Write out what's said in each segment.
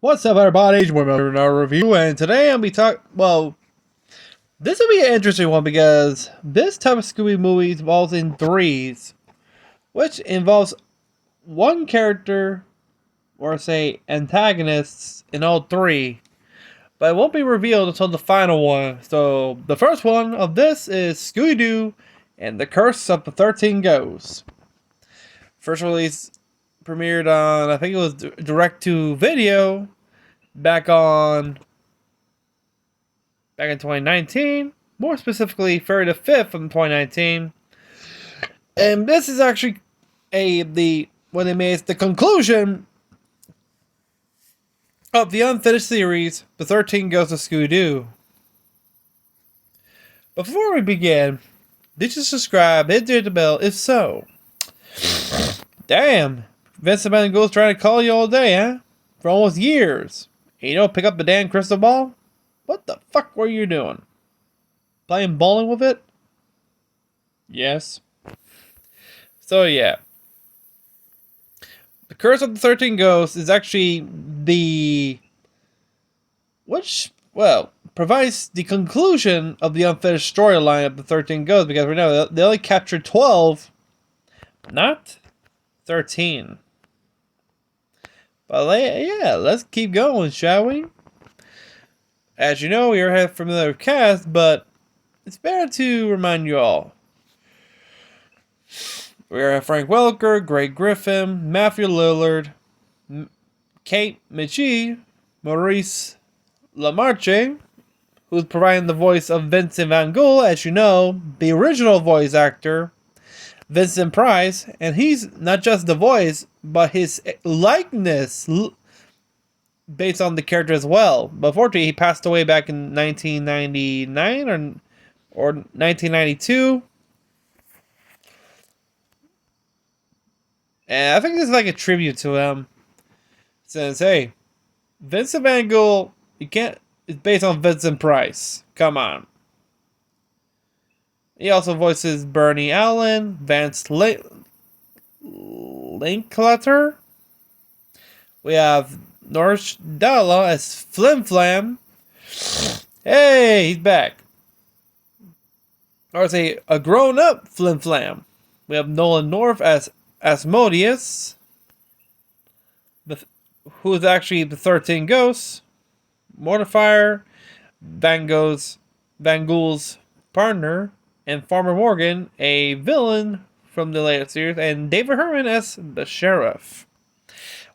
What's up, everybody? We're in our review, and today I'll be talking. Well, this will be an interesting one because this type of Scooby movie involves in threes, which involves one character, or say antagonists, in all three, but it won't be revealed until the final one. So, the first one of this is Scooby-Doo and The Curse of the 13 Ghosts. First release premiered on, I think it was direct to video back in 2019, more specifically February the 5th from 2019. And this is actually what they made is the conclusion of the unfinished series, The 13 Ghosts of Scooby-Doo. Before we begin, did you subscribe, hit the bell? If so, damn, Vincent Van Gogh's trying to call you all day, huh? For almost years. And you don't pick up the damn crystal ball? What the fuck were you doing? Playing bowling with it? Yes. So yeah. The Curse of the 13 Ghosts is actually provides the conclusion of the unfinished storyline of the 13 Ghosts, because we know they only captured 12, not 13. But yeah, let's keep going, shall we? As you know, we already have familiar cast, but it's better to remind you all. We have Frank Welker, Greg Griffin, Matthew Lillard, Kate Michie, Maurice LaMarche, who's providing the voice of Vincent Van Gogh, as you know, the original voice actor, Vincent Price, and he's not just the voice, but his likeness based on the character as well. But unfortunately, he passed away back in 1999 or 1992. And I think this is like a tribute to him. It says, hey, Vincent Van Gogh, it's based on Vincent Price. Come on. He also voices Bernie Allen, Vance Linklater. We have Norsh Dalla as Flim Flam. Hey, he's back. Or say a grown-up Flim Flam. We have Nolan North as Asmodeus, who is actually the 13 Ghosts. Mortifier, Van Gogh's partner, and Farmer Morgan, a villain from the latest series, and David Herman as the sheriff,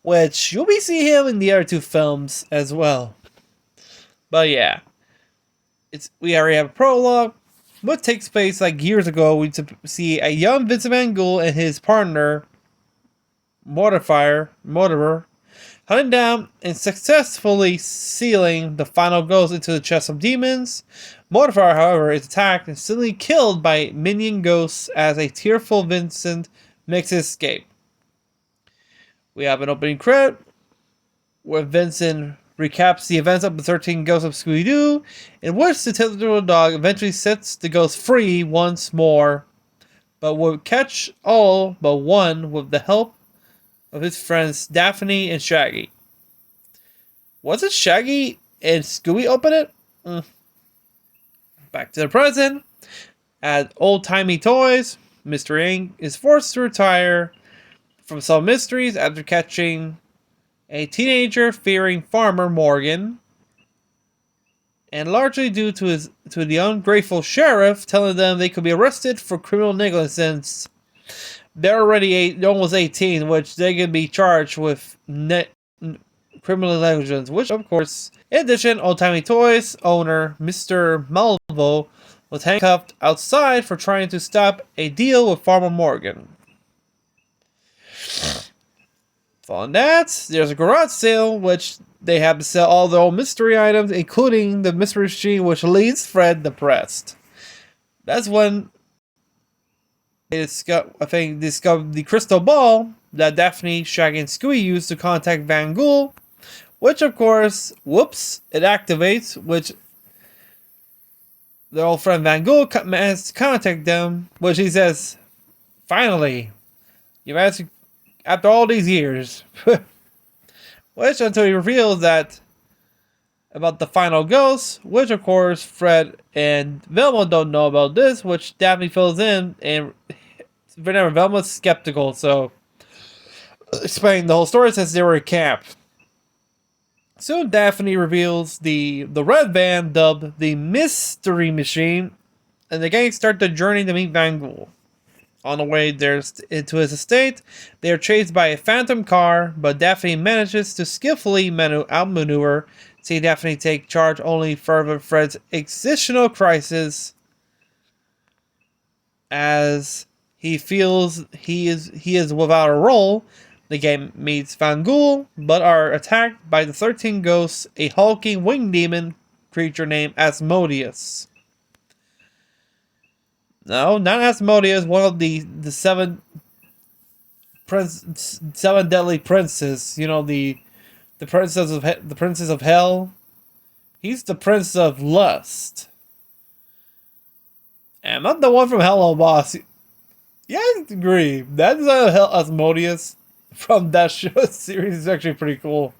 which you'll be seeing him in the other two films as well. But yeah, we already have a prologue. What takes place like years ago, we see a young Vincent Van Gogh and his partner, Mortifier, hunting down and successfully sealing the final ghost into the chest of demons. Mortifier, however, is attacked and suddenly killed by minion ghosts as a tearful Vincent makes his escape. We have an opening credit where Vincent recaps the events of the 13 Ghosts of Scooby-Doo, in which the little dog eventually sets the ghost free once more, but will catch all but one with the help of his friends Daphne and Shaggy. Was it Shaggy and Scooby open it? Back to the present. At old-timey toys, Mr. Inc. is forced to retire from some mysteries after catching a teenager fearing Farmer Morgan, and largely due to the ungrateful sheriff telling them they could be arrested for criminal negligence. They're already almost 18, which they can be charged with criminal negligence, which of course, in addition, Old Timey Toys owner Mr. Malvo was handcuffed outside for trying to stop a deal with Farmer Morgan. Following that, there's a garage sale, which they have to sell all their old mystery items, including the mystery machine, which leaves Fred depressed. That's when they discovered the crystal ball that Daphne, Shaggy, and Scooby used to contact Van Gogh, which of course, it activates, which their old friend Van Gogh has to contact them, which he says, finally, you've asked after all these years. Which until he reveals that about the final ghost, which of course Fred and Velma don't know about this, which Daphne fills in, and remember Velma's skeptical, so explaining the whole story since they were at camp. Soon Daphne reveals the red van dubbed the Mystery Machine, and the gang start the journey to meet Van Ghoul. On the way into his estate, they are chased by a phantom car, but Daphne manages to skillfully outmaneuver, see Daphne take charge only further Fred's existential crisis as he feels he is without a role. The gang meets Van Ghoul, but are attacked by the 13 ghosts, a hulking winged demon creature named Asmodeus. No, not Asmodeus, one of the seven deadly princes. You know, the princess of hell. He's the prince of lust. And not the one from Hello Boss. Yeah, I agree. That's Asmodeus from that show series is actually pretty cool.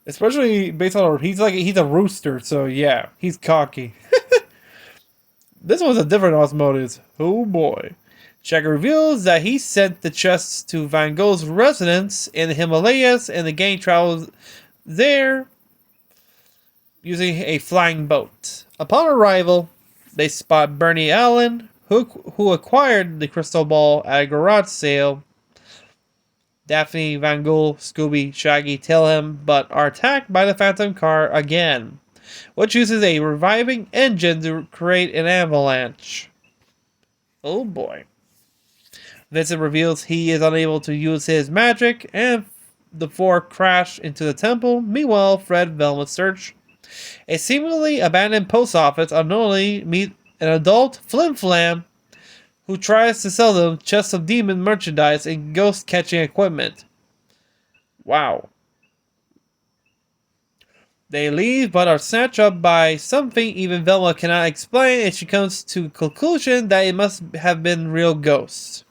Especially based on he's a rooster, so yeah, he's cocky. This was a different Asmodeus. Oh boy. Shaggy reveals that he sent the chests to Van Gogh's residence in the Himalayas, and the gang travels there using a flying boat. Upon arrival, they spot Bernie Allen, who acquired the crystal ball at a garage sale. Daphne, Van Gogh, Scooby, Shaggy tail him, but are attacked by the phantom car again, which uses a reviving engine to create an avalanche. Oh boy. Vincent reveals he is unable to use his magic, and the four crash into the temple. Meanwhile, Fred and Velma search a seemingly abandoned post office, unknowingly meet an adult Flim Flam who tries to sell them chests of demon merchandise and ghost catching equipment. Wow. They leave but are snatched up by something even Velma cannot explain, and she comes to a conclusion that it must have been real ghosts.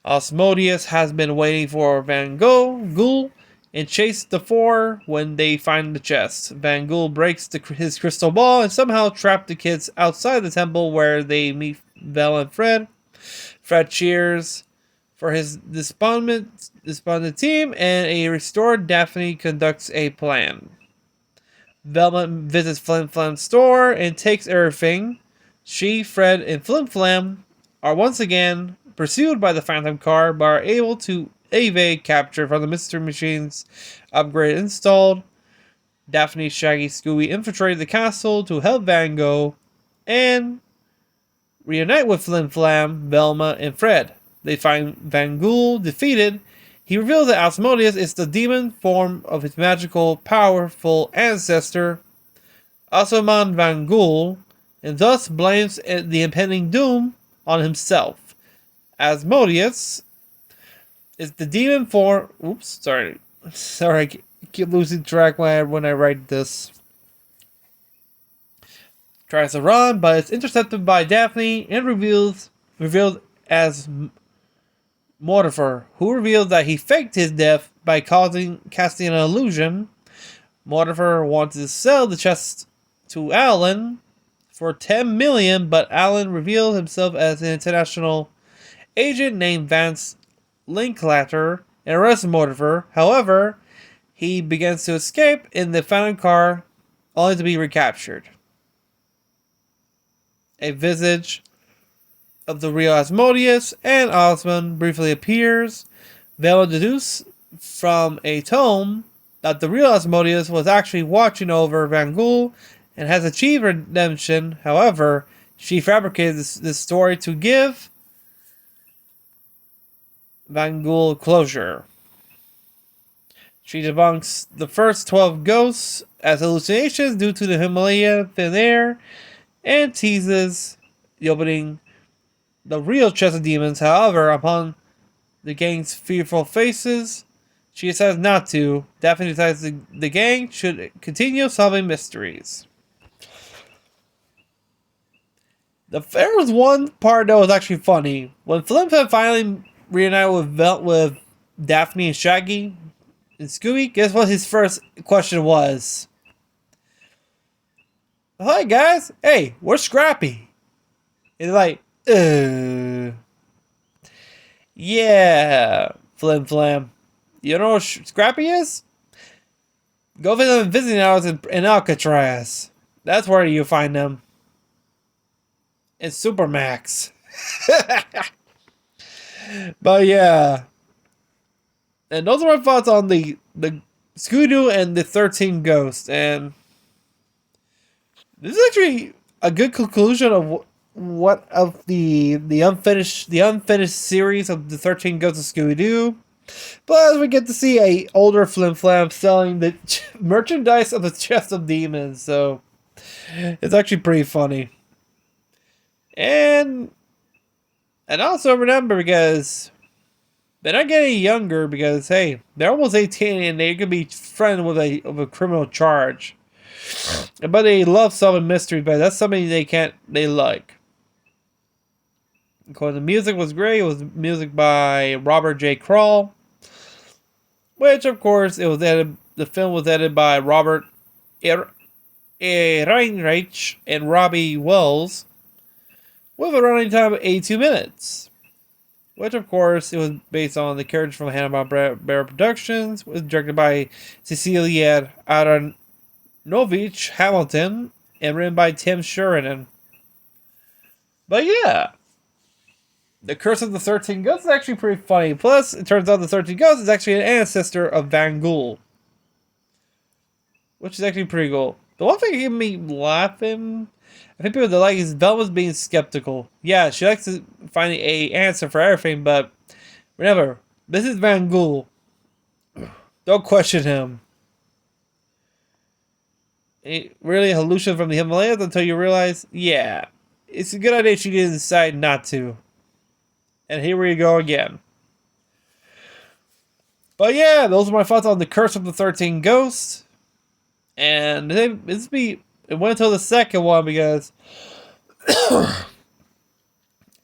Asmodeus has been waiting for Van Ghoul and chased the four when they find the chest. Van Ghoul breaks his crystal ball and somehow traps the kids outside the temple where they meet Vel and Fred. Fred cheers for his despondent team, and a restored Daphne conducts a plan. Velma visits Flim Flam's store and takes everything. She, Fred, and Flim Flam are once again pursued by the Phantom car, but are able to evade capture from the Mystery Machine's upgrade installed. Daphne, Shaggy, Scooby infiltrate the castle to help Van Gogh and reunite with Flim Flam, Velma, and Fred. They find Van Ghoul defeated. He reveals that Asmodeus is the demon form of his magical, powerful ancestor, Asuman Van Ghoul, and thus blames the impending doom on himself. Asmodeus is the demon form. Oops, sorry, I keep losing track when I write this. Tries to run, but it's intercepted by Daphne and revealed as Mortifer, who revealed that he faked his death by casting an illusion. Mortifer wanted to sell the chest to Alan for $10 million, but Alan revealed himself as an international agent named Vance Linklater and arrests Mortifer. However, he begins to escape in the Phantom car, only to be recaptured. A visage of the real Asmodeus and Osmond briefly appears. Velma deduces from a tome that the real Asmodeus was actually watching over Van Ghoul and has achieved redemption. However, she fabricated this story to give Van Ghoul closure. She debunks the first 12 ghosts as hallucinations due to the Himalaya thin air and teases the opening the real chest of demons. However, upon the gang's fearful faces, she decides not to. Daphne decides the gang should continue solving mysteries. There was one part that was actually funny. When Flim Flam finally reunited with Daphne and Shaggy, And Scooby, guess what his first question was? Hi guys, hey, where's Scrappy? And like, yeah, Flim Flam. You know what Scrappy is? Go visit them visiting hours in Alcatraz. That's where you find them. In Supermax. But yeah. And those are my thoughts on the Scooby-Doo and the 13 Ghosts. And this is actually a good conclusion of what of the unfinished series of the 13 Ghosts of Scooby-Doo. But as we get to see a older Flim Flam selling the merchandise of the Chest of Demons, so it's actually pretty funny. And also remember, because they're not getting younger, because hey, they're almost 18 and they could be friends with a criminal charge. But they love solving mysteries, but that's something they like. Because the music was great. It was music by Robert J. Kroll, which of course it was edited. The film was edited by Robert Reinreich and Robbie Wells, with a running time of 82 minutes. Which of course it was based on the characters from Hanna-Barbera Productions. It was directed by Cecilia Aronovich Hamilton and written by Tim Sheridan. But yeah. The Curse of the 13 Ghosts is actually pretty funny. Plus, it turns out the 13 Ghosts is actually an ancestor of Van Ghoul, which is actually pretty cool. The one thing that made me laughing, I think people that like is Velma's being skeptical. Yeah, she likes to find a answer for everything, but remember, this is Van Ghoul. Don't question him. It really hallucinated from the Himalayas until you realize, yeah, it's a good idea she didn't decide not to. And here we go again. But yeah, those are my thoughts on the Curse of the 13 Ghosts. And it went until the second one because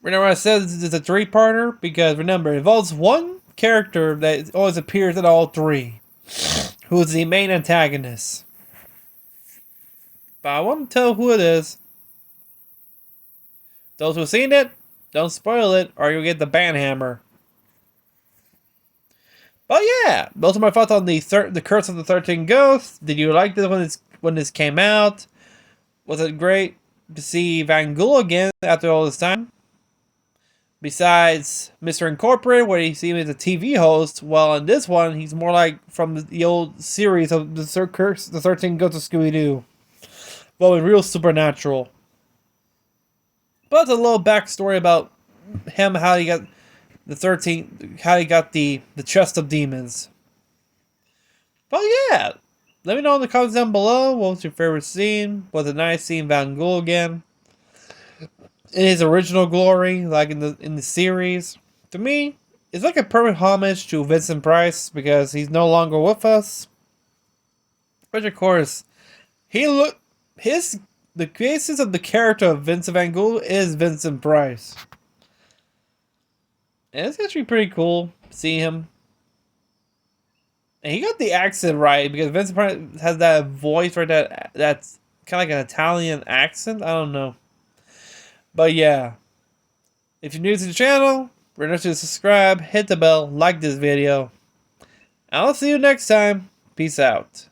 remember I said this is a three-parter, because remember, it involves one character that always appears in all three, who is the main antagonist. But I won't tell who it is. Those who have seen it, don't spoil it, or you'll get the banhammer. But yeah, those are my thoughts on the Curse of the 13 Ghosts. Did you like this when this came out? Was it great to see Van Ghoul again after all this time? Besides Mr. Incorporated, where you see him as a TV host, well, in this one, he's more like from the old series of the Curse, the 13 Ghosts of Scooby-Doo. Well, in real supernatural. But it's a little backstory about him, how he got the Chest of Demons. But yeah, let me know in the comments down below. What was your favorite scene? Was it nice seeing Van Ghoul again in his original glory, like in the series? To me, it's like a perfect homage to Vincent Price, because he's no longer with us. Which of course, the basis of the character of Vincent Van Ghoul is Vincent Price. And it's actually pretty cool seeing him. And he got the accent right, because Vincent Price has that voice right, that's kind of like an Italian accent. I don't know. But yeah. If you're new to the channel, remember to subscribe, hit the bell, like this video. And I'll see you next time. Peace out.